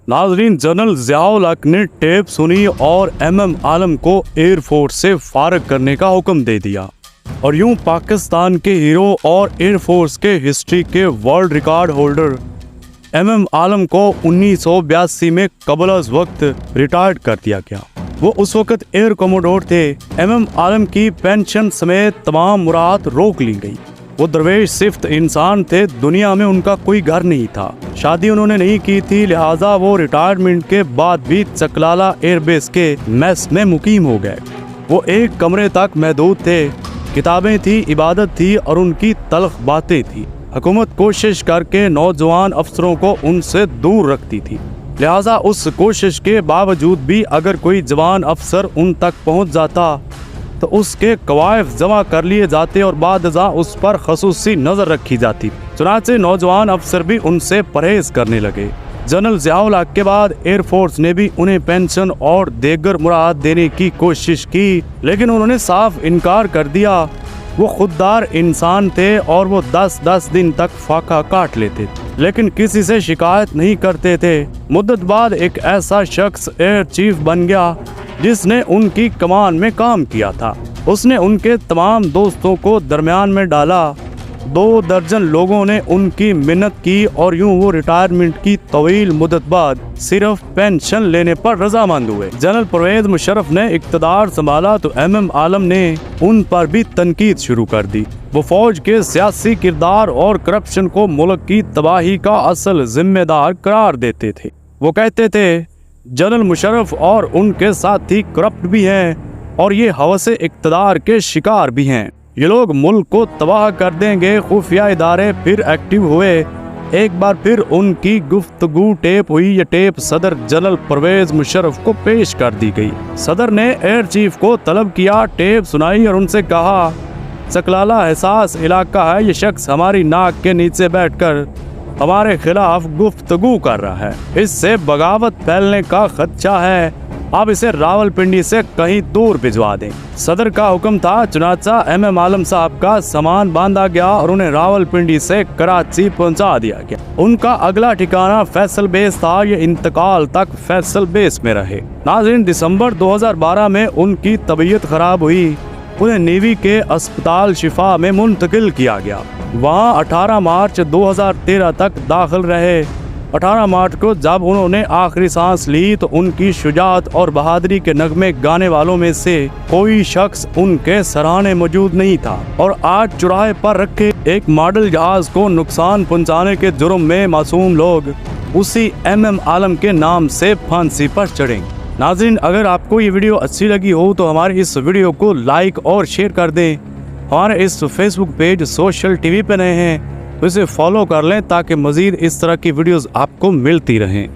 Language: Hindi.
नाजरीन, जनरल ज़ियाउल हक ने टेप सुनी और MM आलम को एयरफोर्स से फारग करने का हुक्म दे दिया और यूं पाकिस्तान के हीरो और एयरफोर्स के हिस्ट्री के वर्ल्ड रिकॉर्ड होल्डर MM आलम को 1982 में कबल अज़ वक्त रिटायर्ड कर दिया गया। वो उस वक्त एयर कमोडोर थे। MM आलम की पेंशन समेत तमाम मुराद रोक ली गई। वो दरवेश सिफ्त इंसान थे, दुनिया में उनका कोई घर नहीं था, शादी उन्होंने नहीं की थी, लिहाजा वो रिटायरमेंट के बाद भी चकलाला एयरबेस के मेस में मुकीम हो गए। वो एक कमरे तक महदूद थे, किताबें थी, इबादत थी और उनकी तल्ख बातें थी। हुकूमत कोशिश करके नौजवान अफसरों को उनसे दूर रखती थी, लिहाजा उस कोशिश के बावजूद भी अगर कोई जवान अफसर उन तक पहुंच जाता तो उसके कवायफ जमा कर लिए जाते और बादजा उस पर खसूसी नज़र रखी जाती। चुनांचे नौजवान अफसर भी उनसे परहेज करने लगे। जनरल ज़ियाउल हक के बाद एयरफोर्स ने भी उन्हें पेंशन और देगर मुराद देने की कोशिश की, लेकिन उन्होंने साफ इनकार कर दिया। वो खुददार इंसान थे और वो 10-10 दिन तक फाका काट लेते, लेकिन किसी से शिकायत नहीं करते थे। मुद्दत बाद एक ऐसा शख्स एयर चीफ बन गया जिसने उनकी कमान में काम किया था। उसने उनके तमाम दोस्तों को दरमियान में डाला। 2 दर्जन लोगों ने उनकी मिन्नत की और यूं वो रिटायरमेंट की तवील मुद्दत बाद सिर्फ पेंशन लेने पर रजामंद हुए। जनरल परवेज मुशर्रफ ने इक़्तिदार संभाला तो MM आलम ने उन पर भी तनकीद शुरू कर दी। वो फौज के सियासी किरदार और करप्शन को मुल्क की तबाही का असल जिम्मेदार करार देते थे। वो कहते थे जनरल मुशर्रफ और उनके साथी करप्ट भी हैं और ये हवसे इक़्तिदार के शिकार भी हैं। ये लोग मुल्क को तबाह कर देंगे। खुफिया इदारे फिर एक्टिव हुए। एक बार फिर उनकी गुफ्तगू टेप हुई। ये टेप सदर जनरल परवेज मुशर्रफ को पेश कर दी गई। सदर ने एयर चीफ को तलब किया, टेप सुनाई और उनसे कहा चकलाला एहसास इलाका है, ये शख्स हमारी नाक के नीचे बैठकर हमारे खिलाफ गुफ्तगू कर रहा है, इससे बगावत फैलने का खदशा है, आप इसे रावलपिंडी से कहीं दूर भिजवा दें। सदर का हुक्म था, चुनाचा MM आलम साहब का सामान बांधा गया और उन्हें रावलपिंडी से कराची पहुंचा दिया गया। उनका अगला ठिकाना फैसल बेस था। ये इंतकाल तक फैसल बेस में रहे। नाज़रीन, दिसंबर 2012 में उनकी तबीयत खराब हुई। उन्हें नेवी के अस्पताल शिफा में मुंतकिल किया गया। वहाँ 18 मार्च 2013 तक दाखिल रहे। 18 मार्च को जब उन्होंने आखिरी सांस ली तो उनकी शुजाअत और बहादुरी के नगमे गाने वालों में से कोई शख्स उनके सराहने मौजूद नहीं था। और आज चौराहे पर रखे एक मॉडल जहाज को नुकसान पहुंचाने के जुर्म में मासूम लोग उसी MM आलम के नाम से फांसी पर चढ़ेंगे। नाज़रीन, अगर आपको ये वीडियो अच्छी लगी हो तो हमारे इस वीडियो को लाइक और शेयर कर दें। हमारे इस फेसबुक पेज सोशल TV पे नए हैं तो इसे फॉलो कर लें ताकि मज़ीद इस तरह की वीडियोस आपको मिलती रहें।